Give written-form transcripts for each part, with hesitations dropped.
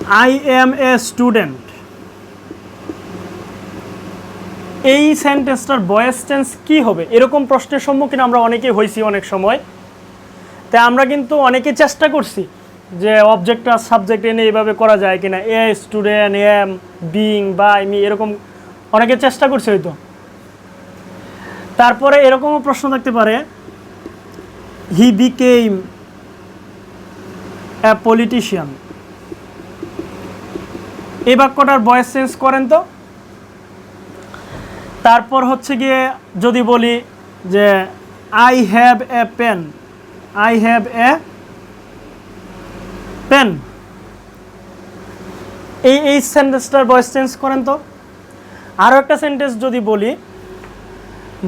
I M a student, এই সেন্টেন্সটার voice tense কি হবে? এরকম প্রশ্নের সম্মুখীন আমরা অনেকেই হয়েছি অনেক সময়। তাই আমরা কিন্তু অনেকে চেষ্টা করছি যে অবজেক্ট আর সাবজেক্ট এনে এইভাবে করা যায় কিনা, a student, am, being, by, me, এরকম অনেকে চেষ্টা করছে হয়তো। তারপরে এরকমও প্রশ্ন থাকতে পারে, হি বিকেম এ পলিটিশিয়ান, এই বাক্যটার ভয়েস চেঞ্জ করেন তো। তারপর হচ্ছে গিয়ে যদি বলি যে I have a pen, I have a pen, এই সেন্টেন্সটার ভয়েস চেঞ্জ করেন তো। আরও একটা সেন্টেন্স যদি বলি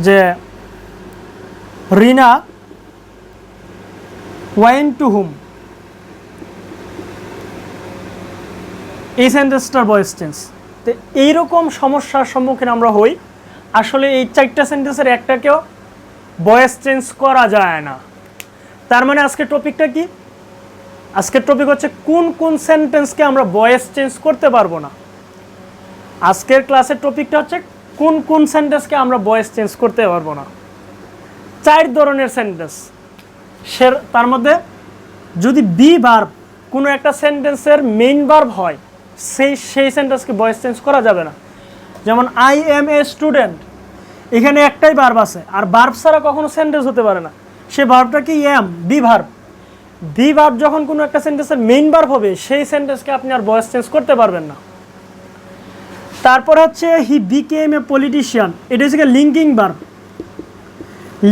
যে রিনা ওয়েন্ট টু হুম, এই সেন্টেন্সটার ভয়েস চেঞ্জ। তো এইরকম সমস্যার সম্মুখীন আমরা হই। আসলে এই 4টা সেন্টেন্সের একটাকেও ভয়েস চেঞ্জ করা যায় না। তার মানে আজকের টপিকটা কি? আজকের টপিক হচ্ছে কোন কোন সেন্টেন্সকে আমরা ভয়েস চেঞ্জ করতে পারবো না। আজকের ক্লাসের টপিকটা হচ্ছে কোন কোন সেন্টেন্সকে আমরা ভয়েস চেঞ্জ করতে পারবো না। 4 ধরনের সেন্টেন্স। তার মধ্যে যদি বি ভার্ব কোনো একটা সেন্টেন্সের মেইন ভার্ব হয়, সেই সেন্টেন্সকে ভয়েস চেঞ্জ করা যাবে না। যেমন আই এম এ স্টুডেন্ট, এখানে একটাই ভার্ব আছে, আর ভার্ব ছাড়া কখনো সেন্টেন্স হতে পারে না। সে ভার্বটা কি am, be verb. Be verb যখন কোনো একটা সেন্টেন্সের মেইন ভার্ব হবে, সেই সেন্টেন্সকে আপনি আর ভয়েস চেঞ্জ করতে পারবেন না। তারপর হচ্ছে হি বিকেম এ পলিটিশিয়ান, এটা হচ্ছে লিঙ্কিং ভার্ব।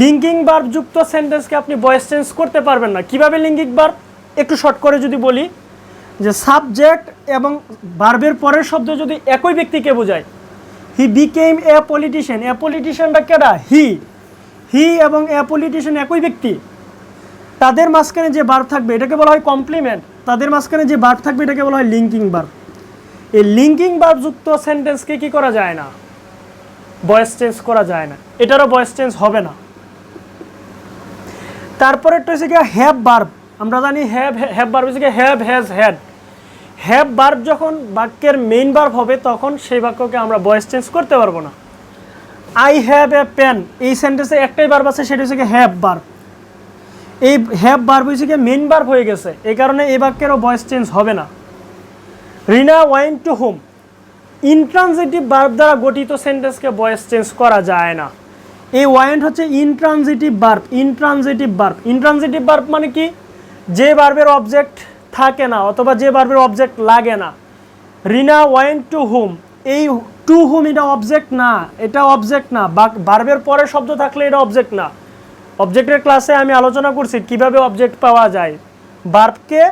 লিঙ্কিং ভার্ব যুক্ত সেন্টেন্সকে আপনি ভয়েস চেঞ্জ করতে পারবেন না। কিভাবে লিঙ্কিং ভার্ব? একটু শর্ট করে যদি বলি যে সাবজেক্ট এবং ভার্বের পরের শব্দ যদি একই ব্যক্তিকে বোঝায়, হি বিকেম এ পলিটিশিয়ান, এ পলিটিশিয়ানটা কেডা? হি এবং এ পলিটিশিয়ান একই ব্যক্তি। তাদের মাঝখানে যে ভার্ব থাকবে এটাকে বলা হয় কমপ্লিমেন্ট, তাদের মাঝখানে যে ভার্ব থাকবে এটাকে বলা হয় লিঙ্কিং ভার্ব। এই লিঙ্কিং ভার্ব যুক্ত সেন্টেন্সকে কি করা যায় না? ভয়েস চেঞ্জ করা যায় না, এটারও ভয়েস চেঞ্জ হবে না। তারপরে একটা হচ্ছে কি হ্যাভ ভার্ব। আমরা জানি হ্যাভ ভার্ব হচ্ছে কি have, has, had. Have verb যখন বাক্যের মেইন ভার্ব হবে তখন সেই বাক্যকে আমরা ভয়েস চেঞ্জ করতে পারবো না। আই হ্যাভ এ পেন, এই সেন্টেন্সে একটাই ভার্ব আছে, সেটা হচ্ছে কি হ্যাভ ভার্ব। এই হ্যাভ ভার্ব হচ্ছে কি মেইন ভার্ব হয়ে গেছে, এই কারণে এই বাক্যেরও ভয়েস চেঞ্জ হবে না। Rina went to home, intransitive verb দ্বারা গঠিত সেন্টেন্সকে ভয়েস চেঞ্জ করা যায় না। এই ওয়েন্ট হচ্ছে intransitive verb. Intransitive verb, intransitive verb মানে কি? যে ভার্বের অবজেক্ট থাকে না অথবা যে ভার্বের অবজেক্ট লাগে না। রিনা ওয়েন্ট টু হুম, এই টু হুম এটা অবজেক্ট না, এটা অবজেক্ট না। ভার্বের পরে শব্দ থাকলে এটা অবজেক্ট না। অবজেক্টের ক্লাসে আমি আলোচনা করছি কিভাবে অবজেক্ট পাওয়া যায়। ভার্বকে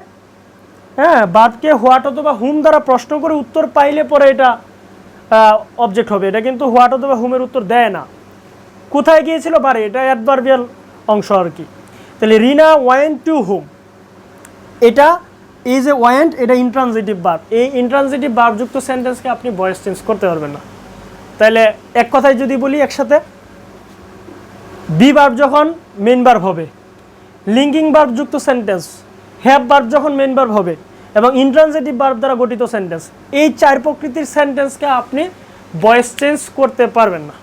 ভার্বকে হোয়াট অথবা হুম দ্বারা প্রশ্ন করে উত্তর পাইলে পরে এটা অবজেক্ট হবে। এটা কিন্তু হোয়াট অথবা হুমের উত্তর দেয় না। কোথায় গিয়েছিল বারে, এটা অ্যাডভার্বিয়াল অংশ আর কি। তাহলে রিনা ওয়েন্ট টু হুম, এটা এই যে ওয়েন্ট, এটা ইন্ট্রানজিটিভ ভার্ব। এই ইন্ট্রানজিটিভ ভার্বযুক্ত সেন্টেন্সকে আপনি ভয়েস চেঞ্জ করতে পারবেন না। তাহলে এক কথায় যদি বলি একসাথে, বি ভার্ব যখন মেইন ভার্ব হবে, লিঙ্কিং ভার্বযুক্ত সেন্টেন্স, হ্যাভ ভার্ব যখন মেইন ভার্ব হবে, এবং ইন্ট্রানজিটিভ ভার্ব দ্বারা গঠিত সেন্টেন্স, এই 4 প্রকৃতির সেন্টেন্সকে আপনি ভয়েস চেঞ্জ করতে পারবেন না।